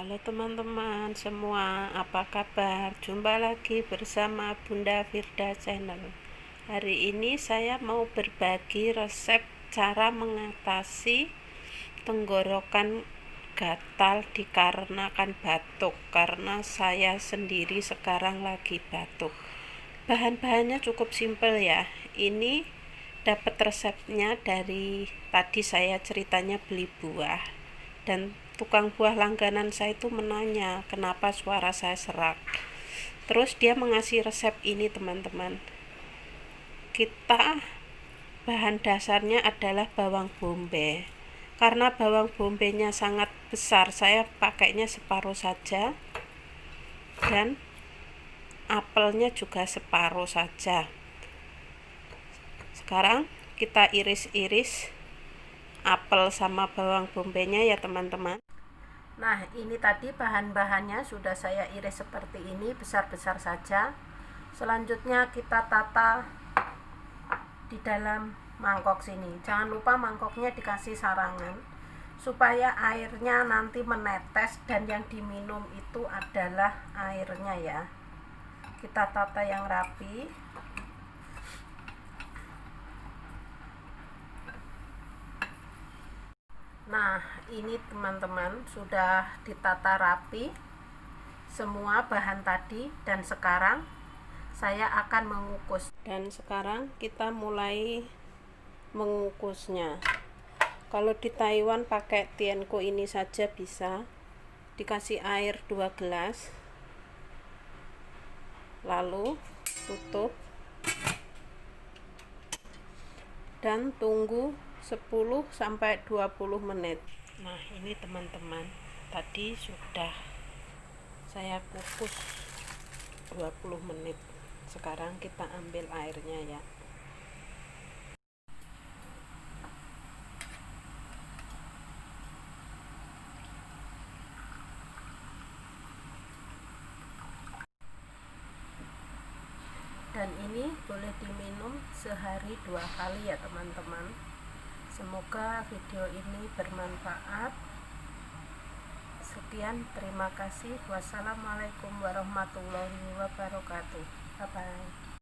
Halo teman-teman semua, apa kabar? Jumpa lagi bersama Bunda Firda Channel. Hari ini saya mau berbagi resep cara mengatasi tenggorokan gatal dikarenakan batuk, karena saya sendiri sekarang lagi batuk. Bahan-bahannya cukup simpel ya. Ini dapat resepnya dari tadi saya ceritanya beli buah, dan tukang buah langganan saya itu menanya kenapa suara saya serak. Terus dia mengasih resep ini teman-teman. Bahan dasarnya adalah bawang bombay. Karena bawang bombay-nya sangat besar, saya pakainya separuh saja, dan apelnya juga separuh saja. Sekarang kita iris-iris apel sama bawang bombay-nya ya teman-teman. Nah, ini tadi bahan-bahannya sudah saya iris seperti ini, besar-besar saja. Selanjutnya kita tata di dalam mangkok sini. Jangan lupa mangkoknya dikasih sarangan supaya airnya nanti menetes dan yang diminum itu adalah airnya ya. Kita tata yang rapi. Nah, ini teman-teman sudah ditata rapi semua bahan tadi, dan sekarang saya akan mengukus. Dan sekarang kita mulai mengukusnya. Kalau di Taiwan pakai tienko ini saja bisa. Dikasih air 2 gelas. Lalu tutup dan tunggu 10-20 menit. Nah, ini teman-teman, tadi sudah saya kukus 20 menit. Sekarang kita ambil airnya ya. Dan ini boleh diminum sehari 2 kali ya teman-teman. Semoga video ini bermanfaat. Sekian, terima kasih. Wassalamualaikum warahmatullahi wabarakatuh. Bye bye.